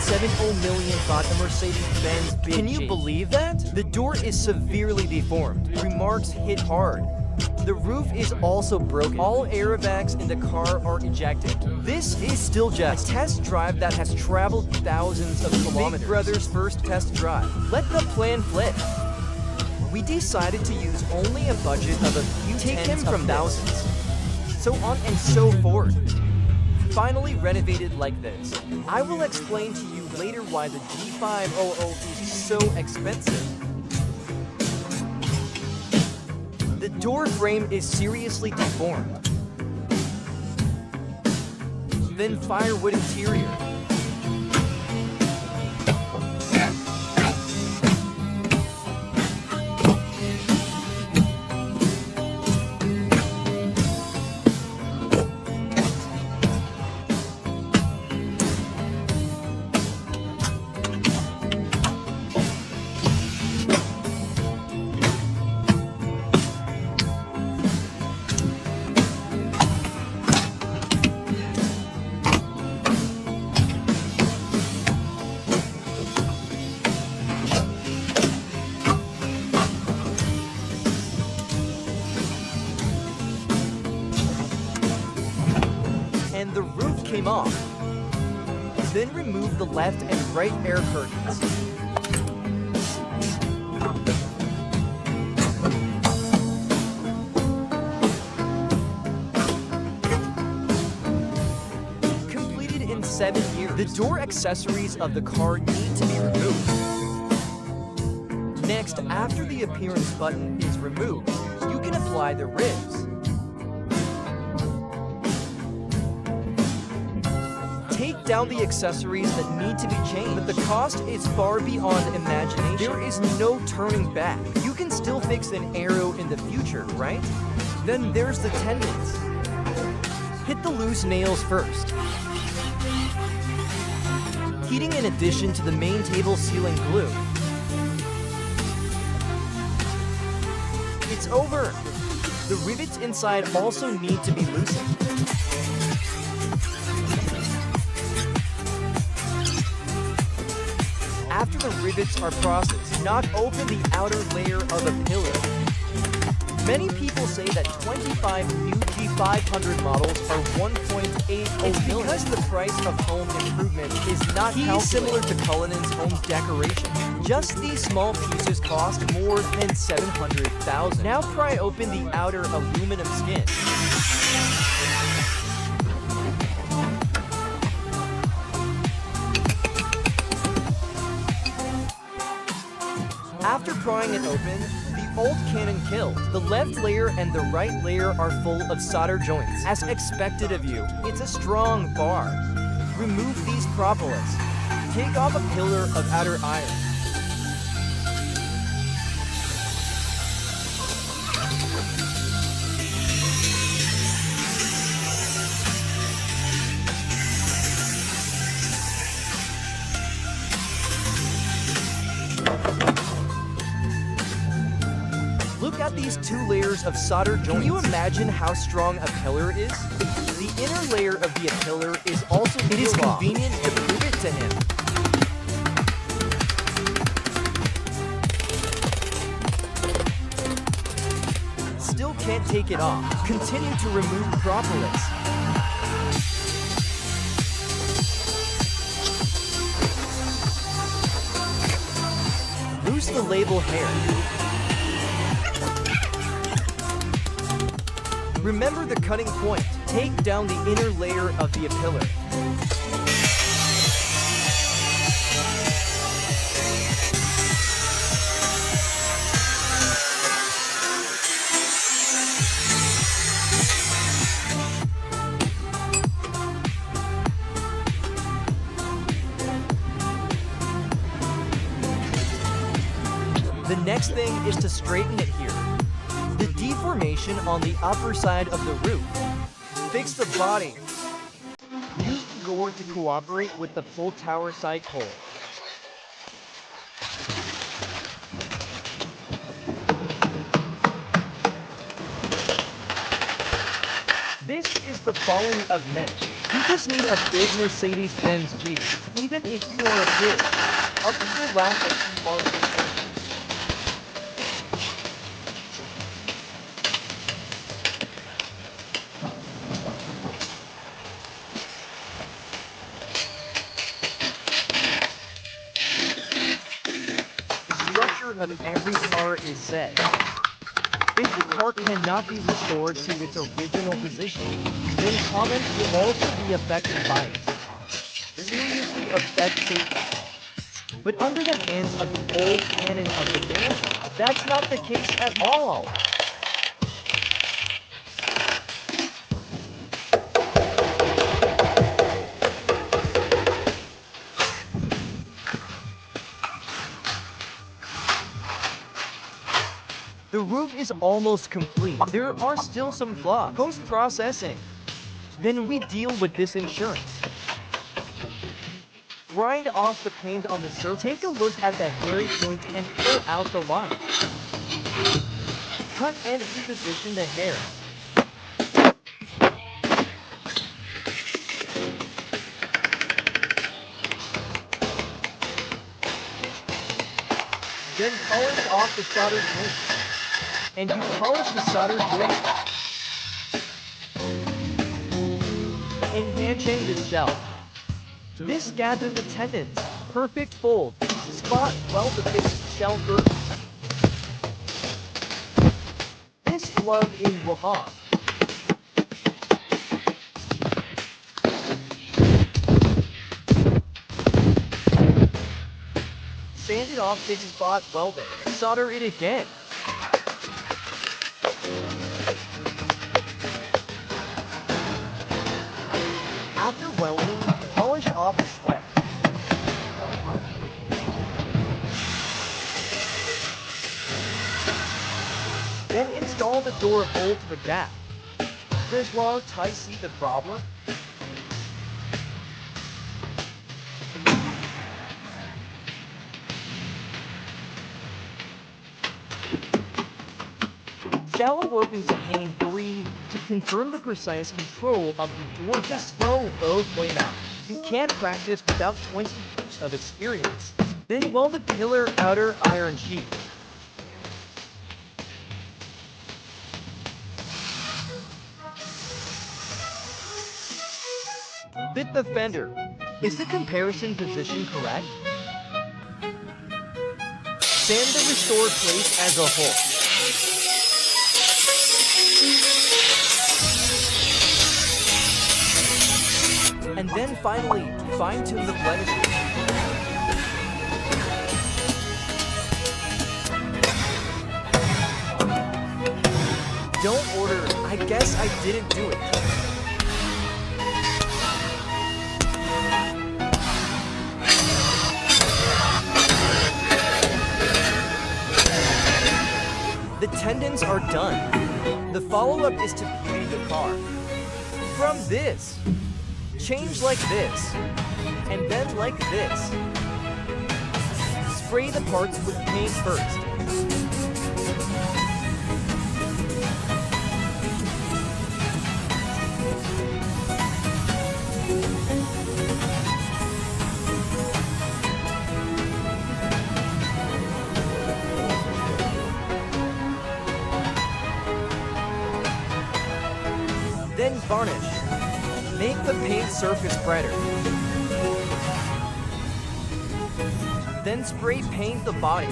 1.70 million bought a Mercedes-Benz G500. Can you believe that? The door is severely deformed. Remarks hit hard. The roof is also broken. All airbags in the car are ejected. This is still just a test drive that has traveled thousands of kilometers. Big Brother's first test drive. Let the plan flip. We decided to use only a budget of a few tens of thousands. So on and so forth. Finally renovated like this. I will explain to you later why the G500 is so expensive. The door frame is seriously deformed. Then firewood interior. And the roof came off. Then remove the left and right air curtains. Completed in 7 years. The door accessories of the car need to be removed. Next, after the appearance button is removed, you can apply the ribs. Take down the accessories that need to be changed, but the cost is far beyond imagination. There is no turning back. You can still fix an arrow in the future, right? Then there's the tendons. Hit the loose nails first. Heating in addition to the main table sealing glue. It's over. The rivets inside also need to be loosened. After the rivets are processed, knock open the outer layer of a pillar. Many people say that 25 new G500 models are 1.80 million. Because the price of home improvement is not similar to Cullinan's home decoration. Just these small pieces cost more than $700,000. Now pry open the outer aluminum skin. After prying it open, the old cannon killed. The left layer and the right layer are full of solder joints. As expected of you, it's a strong bar. Remove these propolis. Take off a pillar of outer iron. Look at these 2 layers of solder joints. Can you imagine how strong a pillar is? The inner layer of the pillar is also peeled off. It is convenient to prove it to him. Still can't take it off. Continue to remove propolis. Loose the label hair. Remember the cutting point. Take down the inner layer of the pillar. The next thing is to straighten it here. The deformation on the upper side of the roof. Fix the body. Use the gore to cooperate with the full tower side hole. This is the falling of mesh. You just need a big Mercedes-Benz Jeep, even if you are a kid. Up to your lack of smart. The structure of every car is set. If the car cannot be restored to its original position, then comments will also be affected by it. Seriously affect safety. But under the hands of the old canon of the day, that's not the case at all. The roof is almost complete. There are still some flaws. Post-processing. Then we deal with this insurance. Grind off the paint on the surface. Take a look at the hairy point and pull out the line. Cut and reposition the hair. Then polish off the soldered paint. And you polish the soldered blade. And hand chain the shell. This gathers the tendons. Perfect fold. Spot well to fix shell group. This glove is Overhaul. Sand it off this spot welding. Solder it again. After welding, polish off the sweat. Then install the door hole to the gap. Does long tight see the problem? Shallow opens contain 3 to confirm the precise control of the door. Just throw both way out. You can't practice without 20 years of experience. Then weld the pillar outer iron sheet. Fit the fender. Is the comparison position correct? Sand the restored place as a whole. And then finally, fine-tune the blemishes. Don't order, I guess I didn't do it. The tendons are done. The follow-up is to beauty the car. From this. Change like this, and then like this. Spray the parts with paint first. Then varnish. Make the paint surface brighter. Then spray paint the body.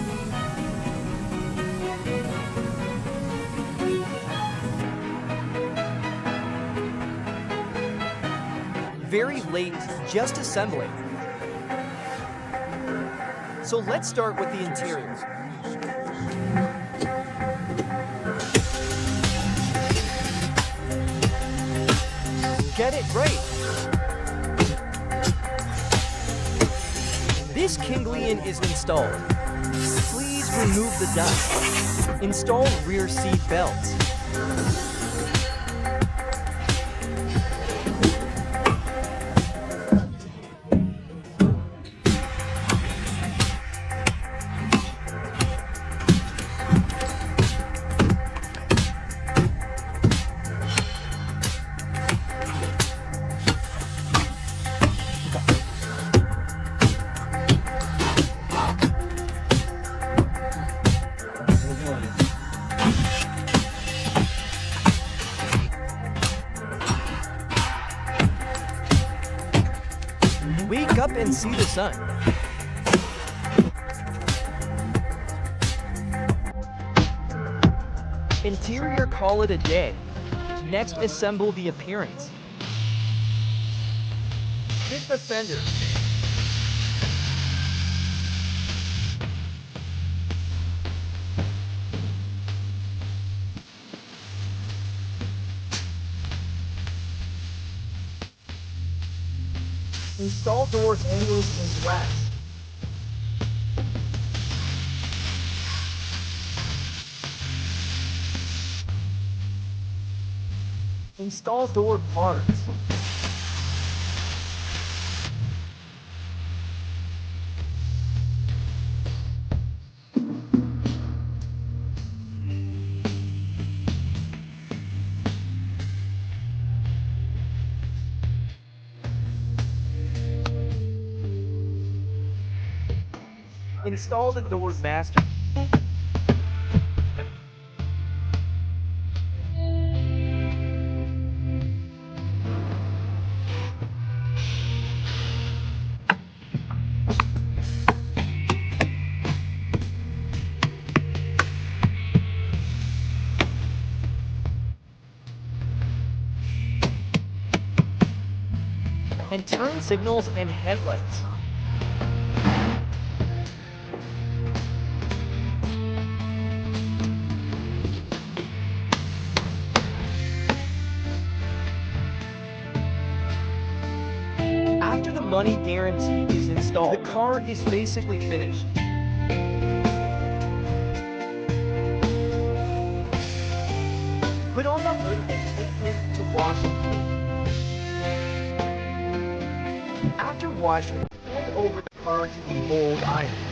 Very late, just assembling. So let's start with the interior. Get it right. This Kinglian is installed. Please remove the dust. Install rear seat belts. Wake up and see the sun. Interior, call it a day. Next, assemble the appearance. Fit the fender. Install doors, handles, and glass. Install door parts. Install the door master. And turn signals and headlights. After the money guarantee is installed, the car is basically finished. Put on the hood and take it to wash it. After washing, hand over the car to the mold iron.